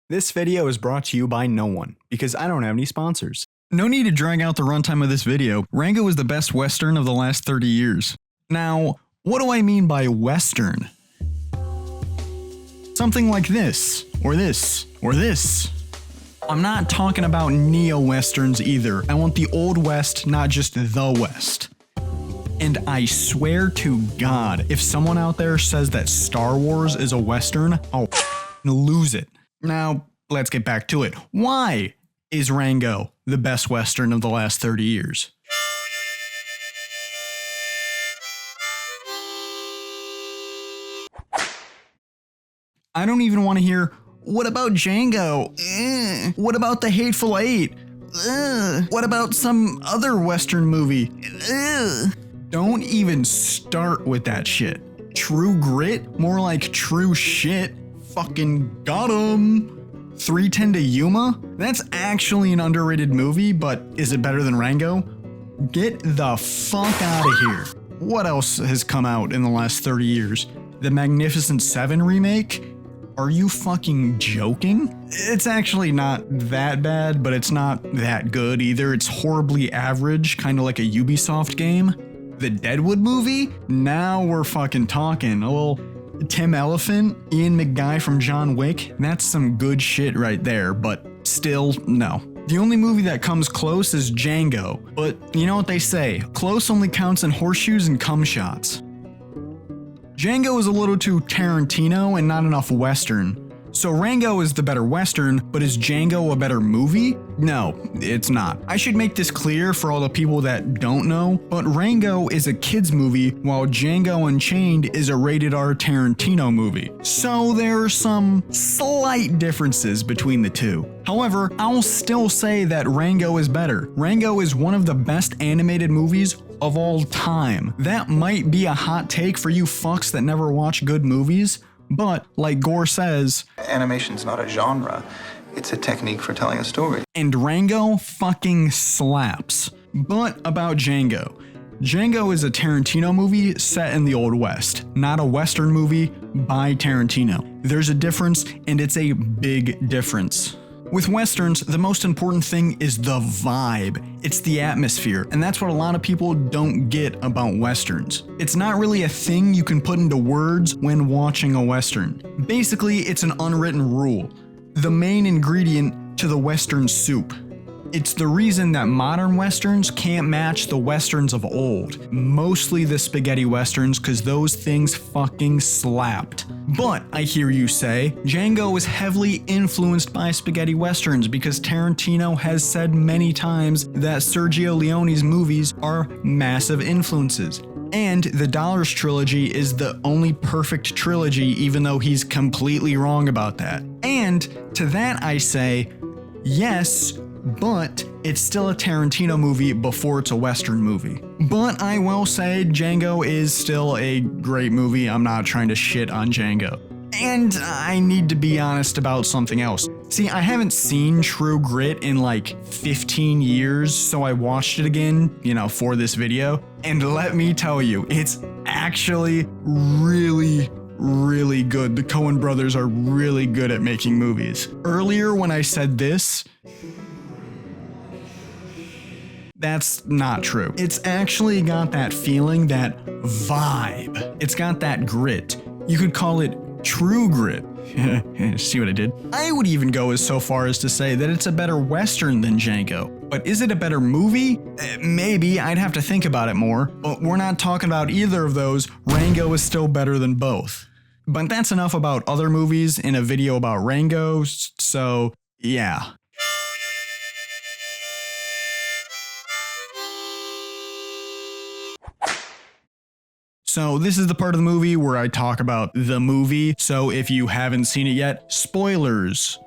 This video is brought to you by no one, because I don't have any sponsors. No need to drag out the runtime of this video. Rango is the best Western of the last 30 years. Now, what do I mean by Western? Something like this, or this, or this. I'm not talking about neo-Westerns either. I want the Old West, not just the West. And I swear to God, if someone out there says that Star Wars is a Western, I'll lose it. Now, let's get back to it. Why is Rango the best Western of the last 30 years? I don't even want to hear, what about Django? What about The Hateful Eight? What about some other Western movie? Don't even start with that shit. True Grit? More like true shit. Fucking got 'em. 3:10 to Yuma? That's actually an underrated movie, but is it better than Rango? Get the fuck out of here. What else has come out in the last 30 years? The Magnificent Seven remake? Are you fucking joking? It's actually not that bad, but it's not that good either. It's horribly average, kind of like a Ubisoft game. The Deadwood movie? Now we're fucking talking. A little Tim Elephant, Ian McGuy from John Wick, that's some good shit right there, but still, no. The only movie that comes close is Django, but you know what they say, close only counts in horseshoes and cum shots. Django is a little too Tarantino and not enough Western. So Rango is the better Western, but is Django a better movie? No, it's not. I should make this clear for all the people that don't know, but Rango is a kids movie while Django Unchained is a rated R Tarantino movie. So there are some slight differences between the two. However, I'll still say that Rango is better. Rango is one of the best animated movies of all time. That might be a hot take for you fucks that never watch good movies, but, like Gore says, animation's not a genre, it's a technique for telling a story. And Rango fucking slaps. But about Django. Django is a Tarantino movie set in the Old West, not a Western movie by Tarantino. There's a difference, and it's a big difference. With Westerns, the most important thing is the vibe. It's the atmosphere, and that's what a lot of people don't get about Westerns. It's not really a thing you can put into words when watching a Western. Basically, it's an unwritten rule. The main ingredient to the Western soup. It's the reason that modern Westerns can't match the Westerns of old. Mostly the spaghetti Westerns, cause those things fucking slapped. But, I hear you say, Django is heavily influenced by spaghetti Westerns because Tarantino has said many times that Sergio Leone's movies are massive influences. And the Dollars trilogy is the only perfect trilogy, even though he's completely wrong about that. And to that I say, yes, but it's still a Tarantino movie before it's a Western movie. But I will say Django is still a great movie. I'm not trying to shit on Django. And I need to be honest about something else. See, I haven't seen True Grit in like 15 years, so I watched it again, for this video. And let me tell you, it's actually really good. The Coen brothers are really good at making movies. Earlier when I said this, that's not true. It's actually got that feeling, that vibe. It's got that grit. You could call it True Grit. See what I did? I would even go so far as to say that it's a better Western than Django. But is it a better movie? Maybe, I'd have to think about it more. But we're not talking about either of those. Rango is still better than both. But that's enough about other movies in a video about Rango, so yeah. So this is the part of the movie where I talk about the movie, so if you haven't seen it yet, spoilers.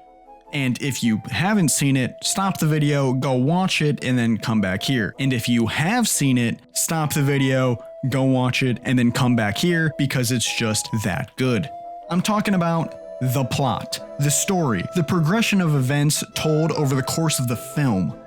And if you haven't seen it, stop the video, go watch it, and then come back here. And if you have seen it, stop the video, go watch it, and then come back here because it's just that good. I'm talking about the plot, the story, the progression of events told over the course of the film.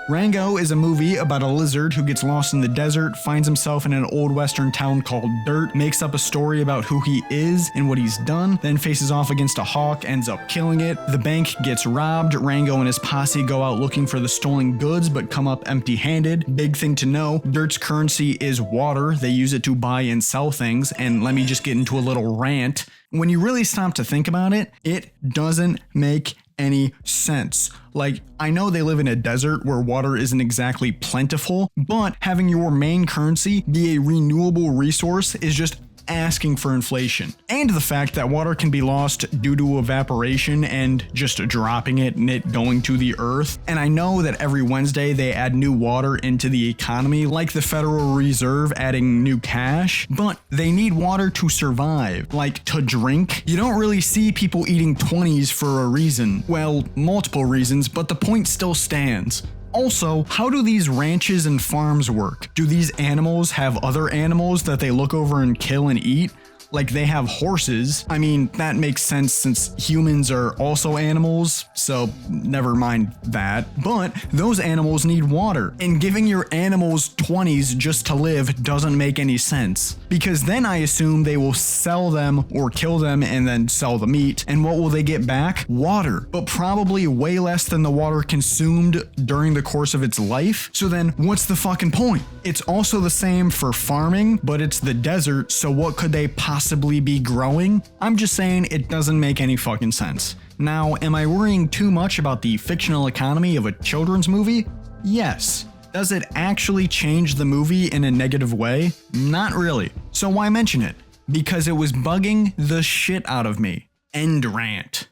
Rango is a movie about a lizard who gets lost in the desert, finds himself in an old western town called Dirt, makes up a story about who he is and what he's done, then faces off against a hawk, ends up killing it. The bank gets robbed. Rango and his posse go out looking for the stolen goods but come up empty-handed. Big thing to know, Dirt's currency is water. They use it to buy and sell things, and let me just get into a little rant. When you really stop to think about it, it doesn't make any sense. Like, I know they live in a desert where water isn't exactly plentiful, but having your main currency be a renewable resource is just asking for inflation. And the fact that water can be lost due to evaporation and just dropping it and it going to the earth. And I know that every Wednesday they add new water into the economy, like the Federal Reserve adding new cash, but they need water to survive, like to drink. You don't really see people eating 20s for a reason. Well, multiple reasons, but the point still stands. Also, how do these ranches and farms work? Do these animals have other animals that they look over and kill and eat? Like they have horses. I mean, that makes sense since humans are also animals, so never mind that. But those animals need water, and giving your animals 20s just to live doesn't make any sense. Because then I assume they will sell them or kill them and then sell the meat, and what will they get back? Water, but probably way less than the water consumed during the course of its life. So then what's the fucking point? It's also the same for farming, but it's the desert, so what could they possibly be growing? I'm just saying it doesn't make any fucking sense. Now, am I worrying too much about the fictional economy of a children's movie? Yes. Does it actually change the movie in a negative way? Not really. So why mention it? Because it was bugging the shit out of me. End rant.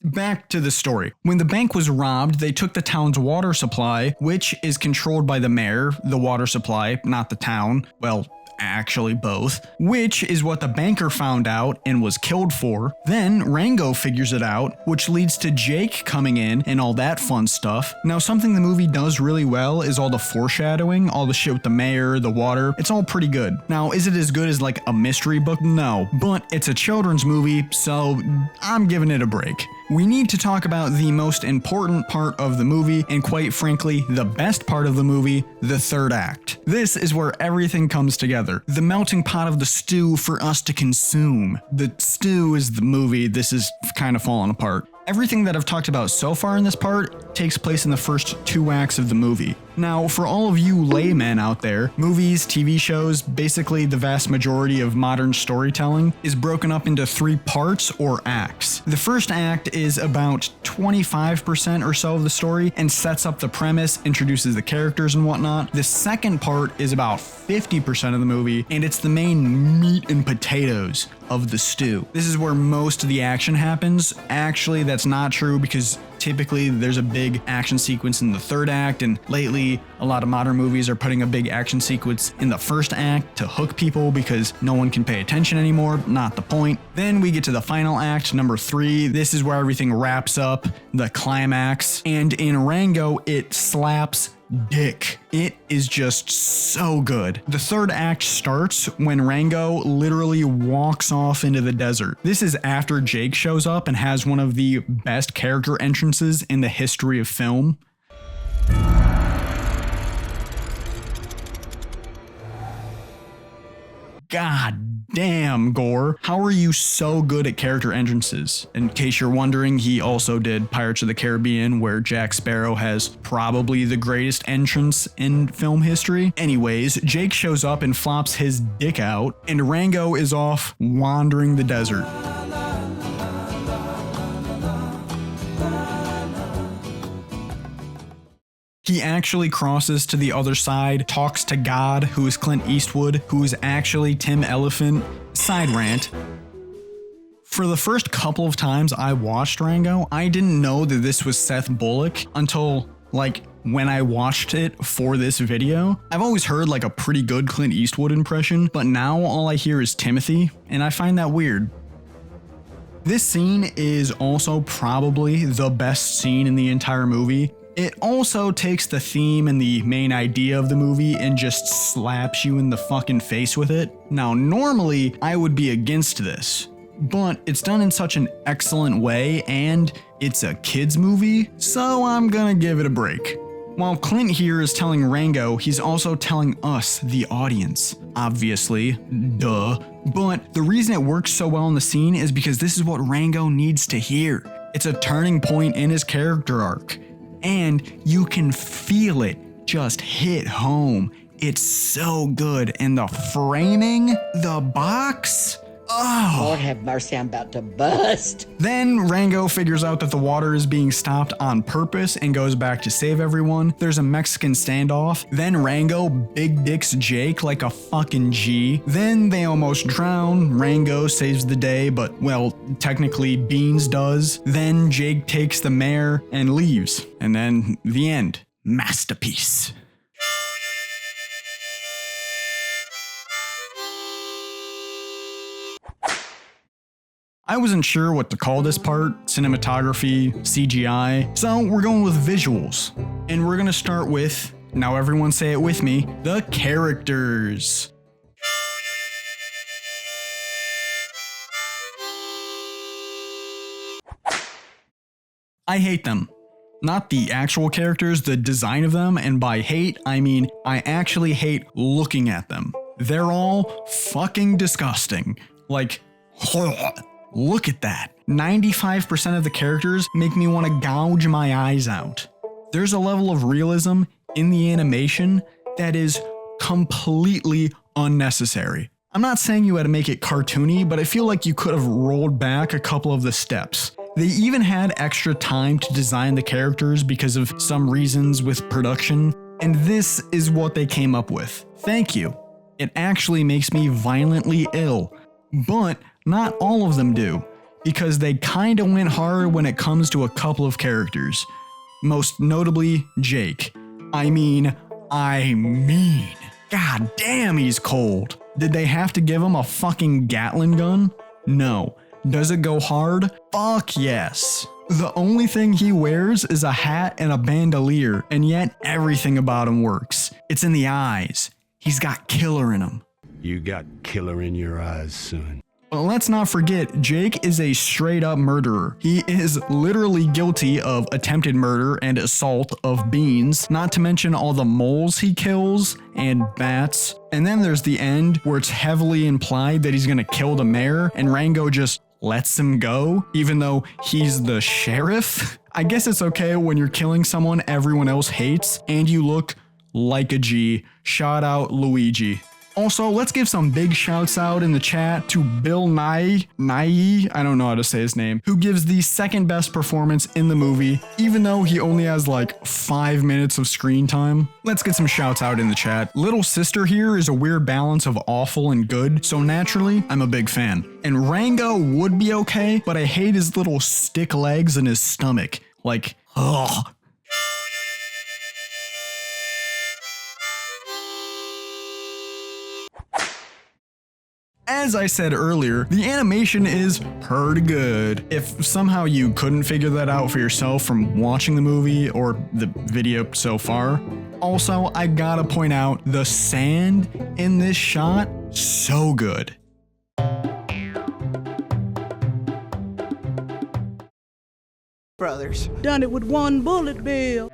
Back to the story. When the bank was robbed, they took the town's water supply, which is controlled by the mayor, the water supply, not the town. Well, actually both, which is what the banker found out and was killed for. Then Rango figures it out, which leads to Jake coming in and all that fun stuff. Now, something the movie does really well is all the foreshadowing, all the shit with the mayor, the water. It's all pretty good. Now, is it as good as like a mystery book? No, but it's a children's movie, so I'm giving it a break. We need to talk about the most important part of the movie, and quite frankly, the best part of the movie, the third act. This is where everything comes together. The melting pot of the stew for us to consume. The stew is the movie. This is kind of falling apart. Everything that I've talked about so far in this part takes place in the first 2 acts of the movie. Now, for all of you laymen out there, movies, TV shows, basically the vast majority of modern storytelling is broken up into 3 parts or acts. The first act is about 25% or so of the story and sets up the premise, introduces the characters and whatnot. The second part is about 50% of the movie, and it's the main meat and potatoes of the stew. This is where most of the action happens. Actually, that's not true because typically there's a big action sequence in the third act, and lately a lot of modern movies are putting a big action sequence in the first act to hook people because no one can pay attention anymore. Not the point. Then we get to the final act, number 3. This is where everything wraps up, the climax, and in Rango it slaps dick. It is just so good. The third act starts when Rango literally walks off into the desert. This is after Jake shows up and has one of the best character entrances in the history of film. God damn, Gore. How are you so good at character entrances? In case you're wondering, he also did Pirates of the Caribbean, where Jack Sparrow has probably the greatest entrance in film history. Anyways, Jake shows up and flops his dick out, and Rango is off wandering the desert. He actually crosses to the other side, talks to God, who is Clint Eastwood, who is actually Tim Elephant. Side rant. For the first couple of times I watched Rango, I didn't know that this was Seth Bullock until, when I watched it for this video. I've always heard a pretty good Clint Eastwood impression, but now all I hear is Timothy, and I find that weird. This scene is also probably the best scene in the entire movie. It also takes the theme and the main idea of the movie and just slaps you in the fucking face with it. Now, normally I would be against this, but it's done in such an excellent way and it's a kids movie, so I'm gonna give it a break. While Clint here is telling Rango, he's also telling us, the audience. Obviously, duh. But the reason it works so well in the scene is because this is what Rango needs to hear. It's a turning point in his character arc. And you can feel it just hit home. It's so good. And the framing, the box, oh. Lord have mercy, I'm about to bust. Then Rango figures out that the water is being stopped on purpose and goes back to save everyone. There's a Mexican standoff. Then Rango big dicks Jake like a fucking G. Then they almost drown. Rango saves the day, but well, technically Beans does. Then Jake takes the mare and leaves. And then the end. Masterpiece. I wasn't sure what to call this part, cinematography, CGI, so we're going with visuals. And we're gonna start with, now everyone say it with me, the characters. I hate them. Not the actual characters, the design of them, and by hate, I mean I actually hate looking at them. They're all fucking disgusting. Like, look at that. 95% of the characters make me want to gouge my eyes out. There's a level of realism in the animation that is completely unnecessary. I'm not saying you had to make it cartoony, but I feel like you could have rolled back a couple of the steps. They even had extra time to design the characters because of some reasons with production, and this is what they came up with. Thank you. It actually makes me violently ill. But not all of them do, because they kinda went hard when it comes to a couple of characters. Most notably, Jake. I mean, god damn he's cold. Did they have to give him a fucking Gatling gun? No. Does it go hard? Fuck yes. The only thing he wears is a hat and a bandolier, and yet everything about him works. It's in the eyes. He's got killer in him. You got killer in your eyes, son. But let's not forget, Jake is a straight up murderer. He is literally guilty of attempted murder and assault of Beans, not to mention all the moles he kills and bats. And then there's the end where it's heavily implied that he's gonna kill the mayor and Rango just lets him go, even though he's the sheriff. I guess it's okay when you're killing someone everyone else hates and you look like a G. Shout out Luigi. Also, let's give some big shouts out in the chat to Bill Nye, I don't know how to say his name, who gives the second best performance in the movie, even though he only has like 5 minutes of screen time. Let's get some shouts out in the chat. Little Sister here is a weird balance of awful and good, so naturally, I'm a big fan. And Rango would be okay, but I hate his little stick legs and his stomach. Like, ugh. As I said earlier, the animation is pretty good. If somehow you couldn't figure that out for yourself from watching the movie or the video so far. Also, I gotta point out the sand in this shot, so good. Brothers. Done it with one bullet, Bill.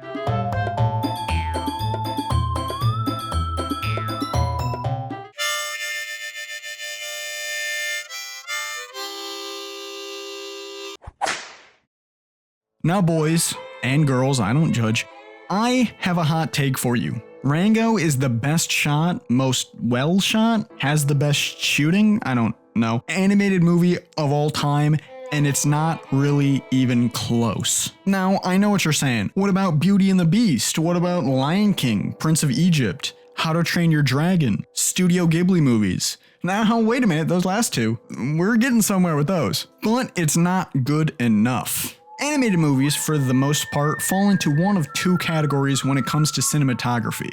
Now boys and girls, I don't judge, I have a hot take for you. Rango is the best shot, most well shot, has the best shooting, I don't know, animated movie of all time, and it's not really even close. Now, I know what you're saying. What about Beauty and the Beast? What about Lion King, Prince of Egypt, How to Train Your Dragon, Studio Ghibli movies? Now, wait a minute, those last two, we're getting somewhere with those. But it's not good enough. Animated movies, for the most part, fall into one of two categories when it comes to cinematography.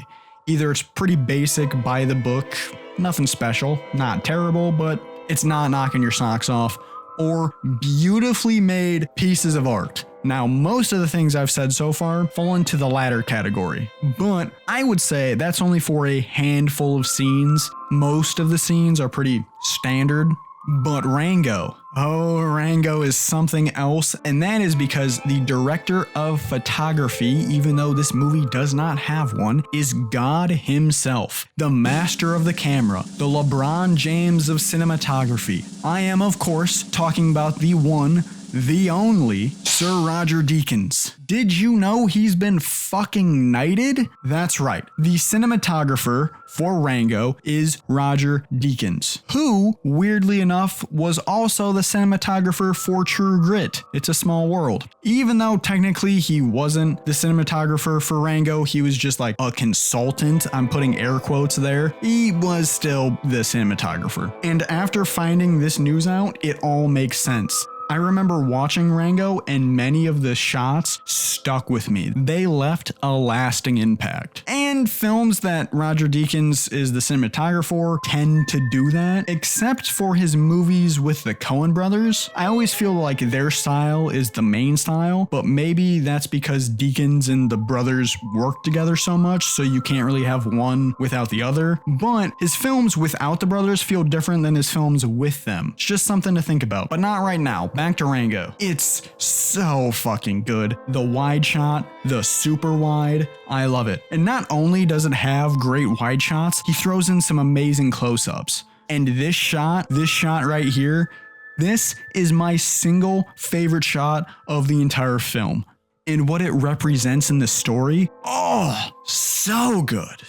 Either it's pretty basic, by the book, nothing special, not terrible, but it's not knocking your socks off, or beautifully made pieces of art. Now, most of the things I've said so far fall into the latter category, but I would say that's only for a handful of scenes. Most of the scenes are pretty standard. But Rango. Oh, Rango is something else, and that is because the director of photography, even though this movie does not have one, is God himself, the master of the camera, the LeBron James of cinematography. I am, of course, talking about the one, the only Sir Roger Deakins. Did you know he's been fucking knighted? That's right. The cinematographer for Rango is Roger Deakins, who, weirdly enough, was also the cinematographer for True Grit. It's a Small World. Even though technically he wasn't the cinematographer for Rango, he was just like a consultant. I'm putting air quotes there. He was still the cinematographer. And after finding this news out, it all makes sense. I remember watching Rango and many of the shots stuck with me. They left a lasting impact. And films that Roger Deakins is the cinematographer for tend to do that, except for his movies with the Coen brothers. I always feel like their style is the main style, but maybe that's because Deakins and the brothers work together so much, so you can't really have one without the other. But his films without the brothers feel different than his films with them. It's just something to think about, but not right now. Back to Rango. It's so fucking good. The wide shot, the super wide, I love it. And not only does it have great wide shots, he throws in some amazing close-ups. And this shot right here, this is my single favorite shot of the entire film. And what it represents in the story, oh, so good.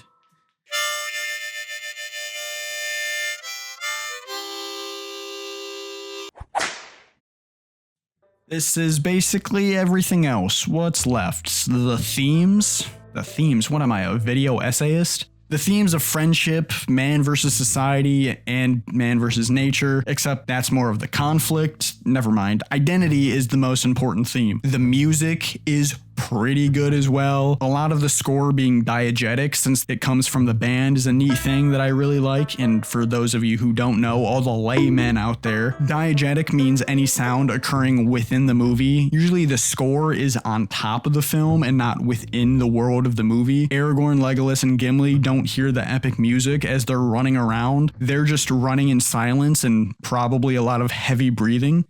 This is basically everything else. What's left? The themes? The themes? What am I, a video essayist? The themes of friendship, man versus society, and man versus nature, except that's more of the conflict. Never mind. Identity is the most important theme. The music is pretty good as well. A lot of the score being diegetic, since it comes from the band, is a neat thing that I really like. And for those of you who don't know, all the laymen out there, diegetic means any sound occurring within the movie. Usually the score is on top of the film and not within the world of the movie. Aragorn, Legolas, and Gimli don't hear the epic music as they're running around. They're just running in silence and probably a lot of heavy breathing.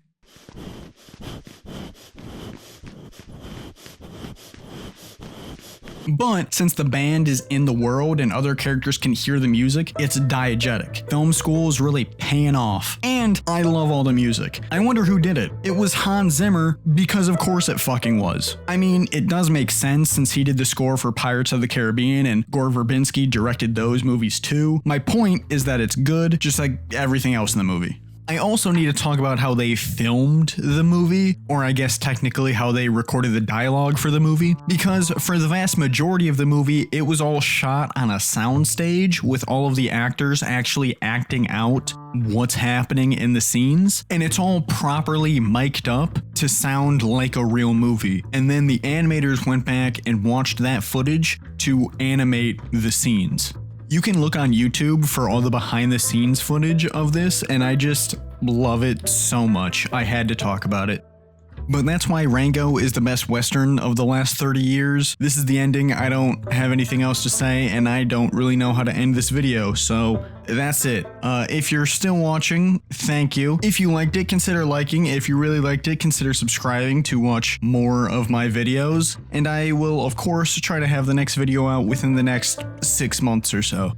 But since the band is in the world and other characters can hear the music, it's diegetic. Film school is really paying off. And I love all the music. I wonder who did it. It was Hans Zimmer, because of course it fucking was. I mean, it does make sense since he did the score for Pirates of the Caribbean and Gore Verbinski directed those movies too. My point is that it's good, just like everything else in the movie. I also need to talk about how they filmed the movie, or I guess technically how they recorded the dialogue for the movie, because for the vast majority of the movie, it was all shot on a soundstage with all of the actors actually acting out what's happening in the scenes, and it's all properly mic'd up to sound like a real movie. And then the animators went back and watched that footage to animate the scenes. You can look on YouTube for all the behind the scenes footage of this, and I just love it so much. I had to talk about it. But that's why Rango is the best Western of the last 30 years. This is the ending. I don't have anything else to say, and I don't really know how to end this video, so that's it. If you're still watching, thank you. If you liked it, consider liking. If you really liked it, consider subscribing to watch more of my videos. And I will, of course, try to have the next video out within the next 6 months or so.